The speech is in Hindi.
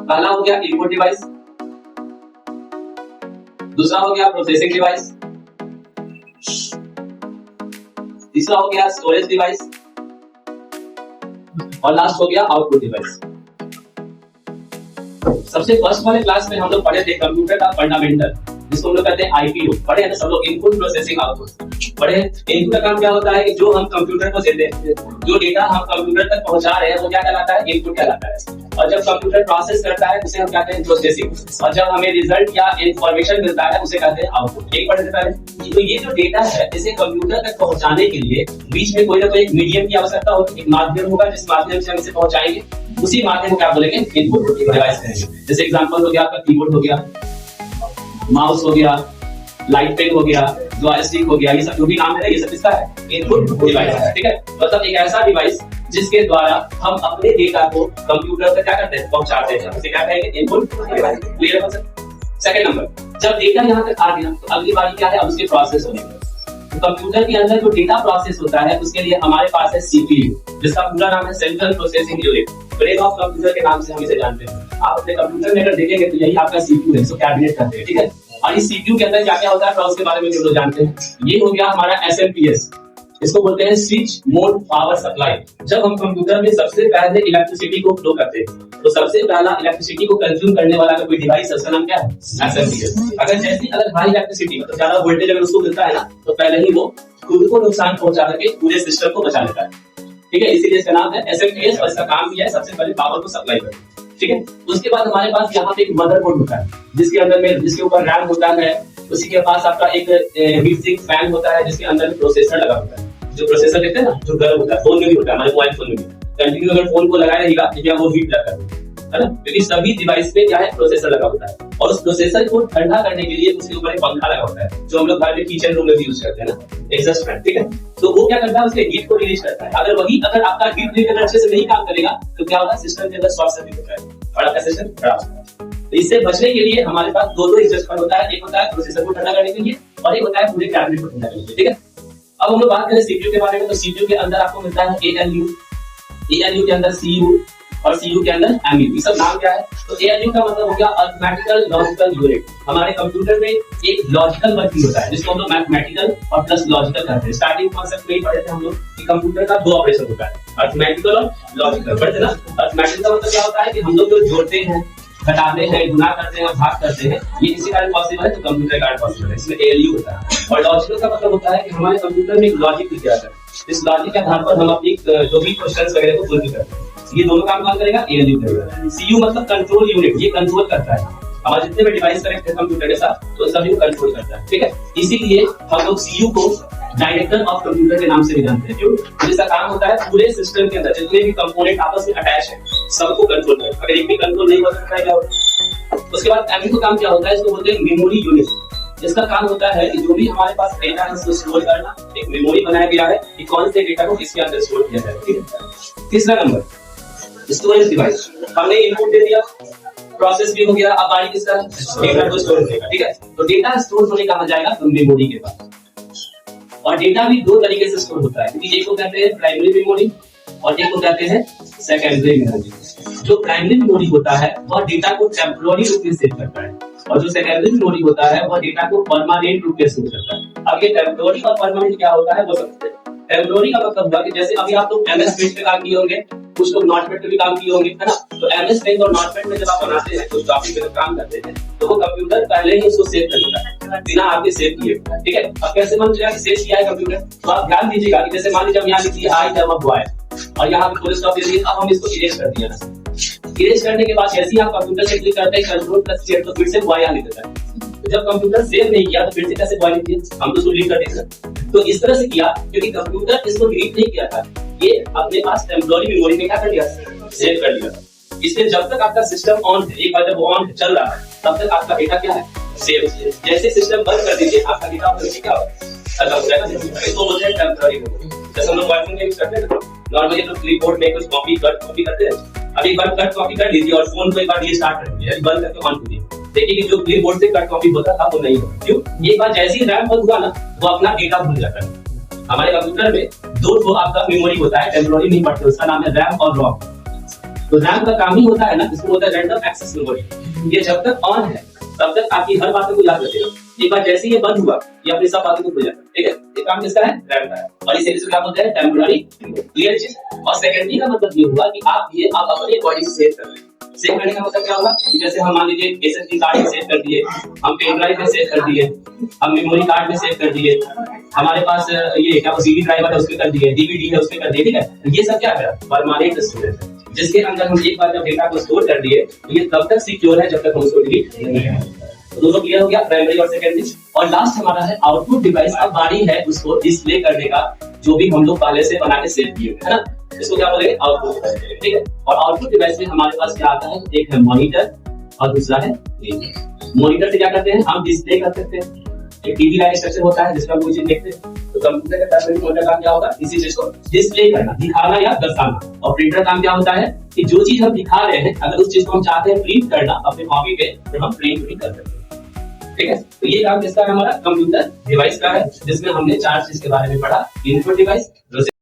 पहला हो गया इनपुट डिवाइस, दूसरा हो गया प्रोसेसिंग डिवाइस, तीसरा हो गया स्टोरेज डिवाइस और लास्ट हो गया आउटपुट डिवाइस। सबसे फर्स्ट वाले क्लास में हम लोग पढ़े थे कंप्यूटर का फंडामेंटल, जिसको हम लोग कहते हैं आईपीओ। पढ़े हैं ना सब लोग, इनपुट प्रोसेसिंग आउटपुट पढ़े। इनपुट का काम क्या होता है कि जो हम कंप्यूटर को देते हैं, जो डेटा हम कंप्यूटर तक पहुंचा रहे हैं वो क्या कहलाता है, इनपुट कहलाता है। और जब कंप्यूटर प्रोसेस करता है उसे हम कहते हैं प्रोसेसिंग, और जब हमें रिजल्ट या इंफॉर्मेशन मिलता है उसे कहते हैं आउटपुट। एक पढ़े थे पहले। तो ये जो डेटा है इसे कंप्यूटर तक पहुंचाने के लिए बीच में कोई ना कोई एक मीडियम की आवश्यकता होगी, एक माध्यम होगा जिस माध्यम से हम इसे पहुंचाएंगे, उसी माध्यम को क्या बोलेंगे, इनपुट डिवाइस कहेंगे। जैसे एग्जांपल हो गया आपका कीबोर्ड हो गया, माउस हो गया, लाइट पेन हो गया, जॉयस्टिक हो गया, ये सब जो भी नाम है ये सब इसका है इनपुट डिवाइस है। ठीक है, मतलब एक ऐसा डिवाइस जिसके द्वारा हम अपने डेटा को कंप्यूटर तक क्या करते हैं, पहुंचाते हैं, उसे क्या कहेंगे, इनपुट डिवाइस। क्लियर है सर? सेकंड नंबर, जब डेटा यहाँ तक आ गया तो अगली बारी क्या है, अब उसके प्रोसेस होने का। तो कंप्यूटर के अंदर जो डेटा प्रोसेस होता है उसके लिए हमारे पास है सीपीयू, जिसका पूरा नाम है central processing unit, brain of computer के नाम से हम इसे जानते हैं। आप अपने कंप्यूटर में अगर देखेंगे तो यही आपका सीपीयू है, इसको कैबिनेट कहते हैं। ठीक है, और इस सीपीयू के अंदर क्या क्या होता है उसके बारे में हम लोग जानते हैं। ये हो गया हमारा एसएमपीएस, इसको बोलते हैं स्विच मोड पावर सप्लाई। जब हम कंप्यूटर में सबसे पहले इलेक्ट्रिसिटी को फ्लो करते हैं तो सबसे पहला इलेक्ट्रिसिटी को कंज्यूम करने वाला कोई डिवाइस है, उसका नाम क्या है, एसएमपीएस। अगर हाई इलेक्ट्रिसिटी मतलब ज्यादा वोल्टेज अगर उसको मिलता है ना तो पहले ही वो खुद को नुकसान पहुंचा करके पूरे सिस्टम को बचा लेता है। ठीक है, इसीलिए इसका नाम है एसएमपीएस और इसका काम किया है सबसे पहले पावर को सप्लाई करना। ठीक है, उसके बाद हमारे पास यहाँ पे एक मदरबोर्ड होता है जिसके अंदर में, जिसके ऊपर रैम होता है, उसी के पास आपका एक हीट सिंक फैन होता है जिसके अंदर प्रोसेसर लगा होता है। जो प्रोसेसर देखते हैं ना, जो गर्म होता है, फोन में भी होता है, हमारे मोबाइल फोन में भी कंटिन्यू अगर फोन को लगाया रहेगा तो वो हीट लगता है ना, क्योंकि सभी डिवाइस में क्या है, प्रोसेसर लगा होता है। और उस प्रोसेसर को ठंडा करने के लिए उसके ऊपर एक पंखा लगा होता है जो हम लोग घर में किचन रूम में भी यूज करते हैं ना, एग्जॉस्ट फैन। ठीक है, तो वो क्या करता है, उसके हीट को रिलीज करता है। अगर आपका हीट रिलीज अच्छे से नहीं काम करेगा तो क्या होगा, सिस्टम के अंदर शॉर्ट सर्किट होता है और आपका सिस्टम खराब होता है। तो इससे बचने के लिए हमारे पास दो एग्जॉस्ट फैन होता है, एक होता है प्रोसेसर को ठंडा करने के लिए और एक होता है पूरे कैबिनेट को ठंडा करने के लिए। ठीक है, अब हम लोग बात करें सीपीयू के बारे में, तो सीपीयू के अंदर आपको मिलता है एएलयू, एएलयू के अंदर सीयू और सीयू के अंदर एमयू। ये सब नाम क्या है, तो एएलयू का मतलब हो गया अरिथमेटिकल लॉजिकल यूनिट। हमारे कंप्यूटर में एक लॉजिकल वर्किंग होता है जिसको हम लोग मैथमेटिकल और प्लस लॉजिकल कहते हैं। स्टार्टिंग कॉन्सेप्ट में ही पढ़े थे हम लोग कि कंप्यूटर का दो ऑपरेशन होता है, अरिथमेटिकल और लॉजिकल। पढ़े थे ना? अरिथमेटिकल का मतलब क्या होता है कि हम लोग जो जोड़ते हैं, घटाते हैं, गुना करते हैं और भाग करते हैं, ये इसी कारण पॉसिबल है तो कंप्यूटर कारण पॉसिबल है, इसमें एएलयू होता है। और लॉजिकल का मतलब होता है कि हमारे कंप्यूटर में एक लॉजिक लिखा जाता है, इस लॉजिक के आधार पर हम अपनी जो भी क्वेश्चंस वगैरह को फुलफिल करते हैं। ये दोनों काम कौन करेगा, एएलयू करेगा। सीयू मतलब कंट्रोल यूनिट, ये कंट्रोल करता है हमारे जितने भी डिवाइस कनेक्ट है कंप्यूटर के साथ, तो सभी को कंट्रोल करता है। ठीक है, इसीलिए हम लोग सीयू को डायरेक्टर ऑफ कंप्यूटर के नाम से भी जानते हैं। क्यों? जिसका काम होता है पूरे सिस्टम के अंदर जितने भी कंपोनेंट आपस में अटैच है सबको कंट्रोल करना। अगर एक भी कंट्रोल नहीं हो सकता है क्या होगा। उसके बाद एमयू का काम क्या होता है, इसको बोलते हैं मेमोरी यूनिट। इसका काम होता है कि जो भी हमारे पास डेटा है उसको स्टोर करना, एक मेमोरी बनाया गया है कि कौन से डेटा को किसके अंदर स्टोर किया जाए। ठीक है, तीसरा नंबर स्टोरेज डिवाइस। हमने इनपुट दे दिया, प्रोसेस भी हो गया, अब बारी किसका, डेटा को स्टोर करेगा। ठीक है, तो डेटा स्टोर होने कहा जाएगा तो मेमोरी के पास। और डेटा भी दो तरीके से स्टोर होता है, क्योंकि एक को कहते हैं प्राइमरी मेमोरी और एक को कहते हैं सेकेंडरी मेमोरी। जो प्राइमरी मेमोरी होता है वह डेटा को टेम्पोररी रूप में सेव करता है और जो सेकेंडरी मेमोरी होता है वह डेटा को परमानेंट रूप में स्टोर करता है। अब ये टेम्पोररी और परमानेंट क्या होता है वो समझते हैं। टेम्पोररी का मतलब हुआ कि जैसे अभी आप लोग एमएस पेज पे काम किए होंगे, कुछ लोग नोटपैड पे भी काम किए होंगे, है ना। तो एमएस पेज और नोटपैड में जब आप बनाते हैं, कुछ टॉपिक पे काम करते हैं, तो वो कंप्यूटर पहले ही उसको सेव कर लेता है बिना आपके सेव किए। ठीक है, अब कैसे मान लीजिए सेव किया है कंप्यूटर, तो आप ध्यान दीजिएगा कि जैसे मान लीजिए हम यहाँ लिख दिए आई एम अ बॉय और यहाँ पे फुल स्टॉप दे दिए, अब हम इसको इरेज कर दिया ना। इरेज करने के बाद जैसे ही आप कंप्यूटर से क्लिक करते हैं कंट्रोल प्लस Z तो फिर से बॉय यहाँ लिख देता है। तो जब कंप्यूटर सेव नहीं किया तो फिर से कैसे बॉय लिख दिया, हम तो उसको डिलीट कर देते। तो इस तरह से किया क्योंकि कंप्यूटर इसको डिलीट नहीं किया था, ये अपने पास टेम्पोररी मेमोरी में क्या कर लिया, सेव कर लिया। इसलिए जब तक आपका सिस्टम ऑन है, एक बार जब ऑन चल रहा है तब तक आपका डेटा क्या है, सेव। जैसे सिस्टम बंद कर दीजिए आपका डेटा ऑटोमेटिक क्या होगा, खत्म हो जाएगा। इसको बोलते हैं टेम्पोररी मेमोरी। जैसे हम लोग वर्किंग में यूज करते हैं नॉर्मली तो क्लिपबोर्ड में कुछ कॉपी करते हैं। अब एक बार कट कॉपी कर लीजिए और फोन को एक बार रीस्टार्ट कर दीजिए, बंद करके ऑन कीजिए, देखिए कि जो क्लिपबोर्ड से कट कॉपी होता था वो नहीं होगा। क्यों? एक बार जैसे ही रैम बंद हुआ ना वो अपना डेटा भूल जाता है। हमारे कंप्यूटर में दो आपका मेमोरी होता है, टेम्पोररी नहीं पढ़ते, उसका नाम है रैम और रोम। तो रैम का काम ही होता है ना, इसको बोलता है रैंडम एक्सेस मेमोरी। ये जब तक ऑन है तब तक आपकी हर बात को याद रखेगा, एक बार जैसे ये बंद हुआ ये अपनी सब बातों को भूल जाता है। ठीक है, ये काम किसका है? रैम का है। और इसे क्या बोलते हैं? टेम्पोररी क्लियर चीज। और सेकेंडरी का मतलब ये हुआ कि आप अपने बॉडी से सेव कर रहे हैं। सेव करने का मतलब क्या होगा? जैसे हम मान लीजिए एसएसडी कार्ड में सेव कर दिए, हम पेन ड्राइव में सेव कर दिए, हम मेमोरी कार्ड में सेव कर दिए, हमारे पास ये क्या सीडी ड्राइव है उसमें कर दिए, डीवीडी है उसमें कर दिए। ठीक है, तो ये सब क्या है? परमानेंट स्टोरेज है, जिसके अंदर हम एक बार जब डेटा को स्टोर कर दिए तो ये तब तक सिक्योर है जब तक हम उसको डिलीट नहीं करें। तो दोनों क्लियर हो गया, प्राइमरी और सेकेंडरी। और लास्ट हमारा है आउटपुट डिवाइस। अब बारी है उसको डिस्प्ले करने का, जो भी हम लोग पहले से बना के सेव किए है ना, इसको क्या बोलेंगे? Output device. ठीक है, और आउटपुट डिवाइस में हमारे पास क्या आता है? एक है मॉनिटर और दूसरा है मॉनिटर से क्या करते हैं? हम डिस्प्ले कर सकते हैं। एक टीवी लाइक स्ट्रक्चर होता है जिसका हम कोई चीज देखते हैं, तो कंप्यूटर का प्राइमरी मॉनिटर काम क्या होगा? इसी चीज को डिस्प्ले करना, दिखाना या दर्शाना। और प्रिंटर काम क्या होता है कि जो चीज हम दिखा रहे हैं अगर उस चीज को हम चाहते हैं प्रिंट करना अपने कॉपी पे, तो हम प्रिंट भी कर सकते हैं। ठीक है, तो ये काम किसका है? हमारा कंप्यूटर डिवाइस का है, जिसमें हमने 4 चीज के बारे में पढ़ा। Input device,